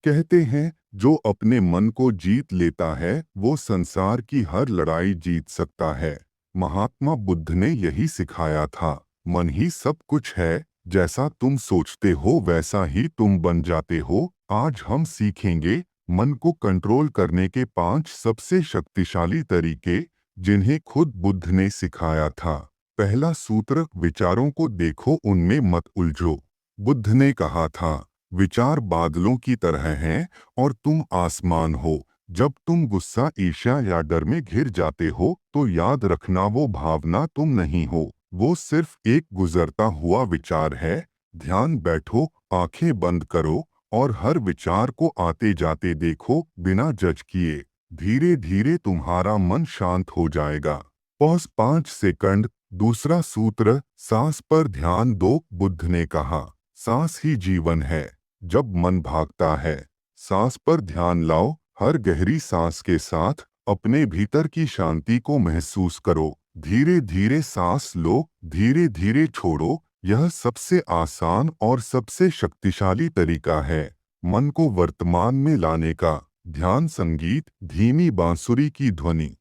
कहते हैं जो अपने मन को जीत लेता है वो संसार की हर लड़ाई जीत सकता है। महात्मा बुद्ध ने यही सिखाया था। मन ही सब कुछ है, जैसा तुम सोचते हो वैसा ही तुम बन जाते हो। आज हम सीखेंगे मन को कंट्रोल करने के 5 सबसे शक्तिशाली तरीके, जिन्हें खुद बुद्ध ने सिखाया था। पहला सूत्र, विचारों को देखो, उनमें मत उलझो। बुद्ध ने कहा था, विचार बादलों की तरह हैं और तुम आसमान हो। जब तुम गुस्सा, ईर्ष्या या डर में घिर जाते हो तो याद रखना वो भावना तुम नहीं हो, वो सिर्फ एक गुजरता हुआ विचार है। ध्यान बैठो, आंखें बंद करो और हर विचार को आते जाते देखो बिना जज किए। धीरे धीरे तुम्हारा मन शांत हो जाएगा। Pause 5 second. दूसरा सूत्र, सांस पर ध्यान दो। बुद्ध ने कहा, सांस ही जीवन है। जब मन भागता है, सांस पर ध्यान लाओ। हर गहरी सांस के साथ अपने भीतर की शांति को महसूस करो। धीरे धीरे सांस लो, धीरे धीरे छोड़ो। यह सबसे आसान और सबसे शक्तिशाली तरीका है मन को वर्तमान में लाने का। ध्यान संगीत, धीमी बांसुरी की ध्वनि।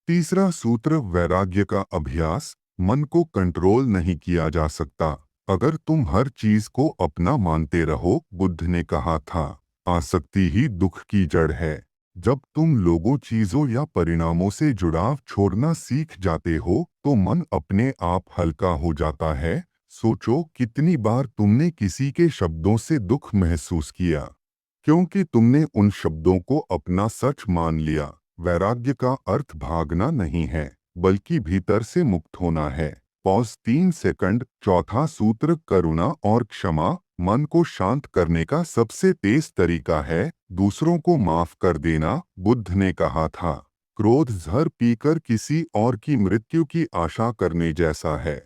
तीसरा सूत्र, वैराग्य का अभ्यास। मन को कंट्रोल नहीं किया जा सकता अगर तुम हर चीज को अपना मानते रहो। बुद्ध ने कहा था, आसक्ति ही दुख की जड़ है। जब तुम लोगों, चीजों या परिणामों से जुड़ाव छोड़ना सीख जाते हो तो मन अपने आप हल्का हो जाता है। सोचो कितनी बार तुमने किसी के शब्दों से दुख महसूस किया, क्योंकि तुमने उन शब्दों को अपना सच मान लिया। वैराग्य का अर्थ भागना नहीं है, बल्कि भीतर से मुक्त होना है। Pause 3 second. चौथा सूत्र, करुणा और क्षमा। मन को शांत करने का सबसे तेज तरीका है दूसरों को माफ कर देना। बुद्ध ने कहा था, क्रोध जहर पीकर किसी और की मृत्यु की आशा करने जैसा है।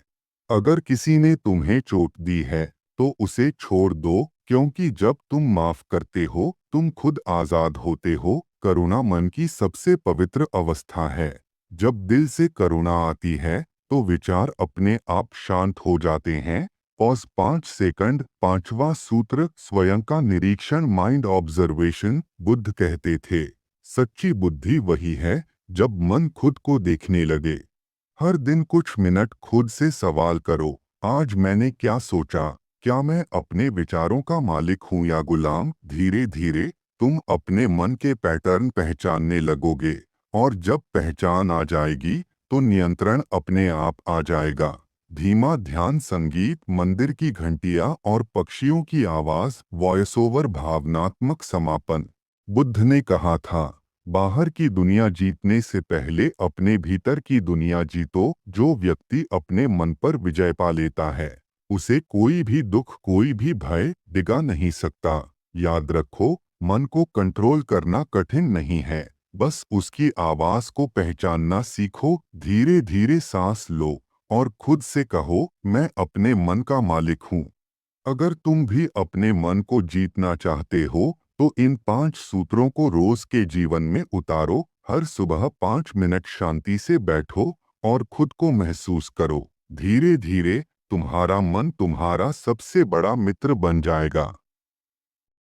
अगर किसी ने तुम्हें चोट दी है तो उसे छोड़ दो, क्योंकि जब तुम माफ करते हो तुम खुद आजाद होते हो। करुणा मन की सबसे पवित्र अवस्था है। जब दिल से करुणा आती है तो विचार अपने आप शांत हो जाते हैं। Pause 5 second. पांचवा सूत्र, स्वयं का निरीक्षण, माइंड ऑब्जर्वेशन। बुद्ध कहते थे, सच्ची बुद्धि वही है जब मन खुद को देखने लगे। हर दिन कुछ मिनट खुद से सवाल करो, आज मैंने क्या सोचा? क्या मैं अपने विचारों का मालिक हूँ या गुलाम? धीरे धीरे तुम अपने मन के पैटर्न पहचानने लगोगे, और जब पहचान आ जाएगी तो नियंत्रण अपने आप आ जाएगा। धीमा ध्यान संगीत, मंदिर की घंटियां और पक्षियों की आवाज, वॉइस ओवर, भावनात्मक समापन। बुद्ध ने कहा था, बाहर की दुनिया जीतने से पहले अपने भीतर की दुनिया जीतो। जो व्यक्ति अपने मन पर विजय पा लेता है उसे कोई भी दुख, कोई भी भय डिगा नहीं सकता। याद रखो, मन को कंट्रोल करना कठिन नहीं है, बस उसकी आवाज को पहचानना सीखो। धीरे धीरे सांस लो और खुद से कहो, मैं अपने मन का मालिक हूँ। अगर तुम भी अपने मन को जीतना चाहते हो तो इन 5 सूत्रों को रोज के जीवन में उतारो। हर सुबह 5 मिनट शांति से बैठो और खुद को महसूस करो। धीरे धीरे तुम्हारा मन तुम्हारा सबसे बड़ा मित्र बन जाएगा।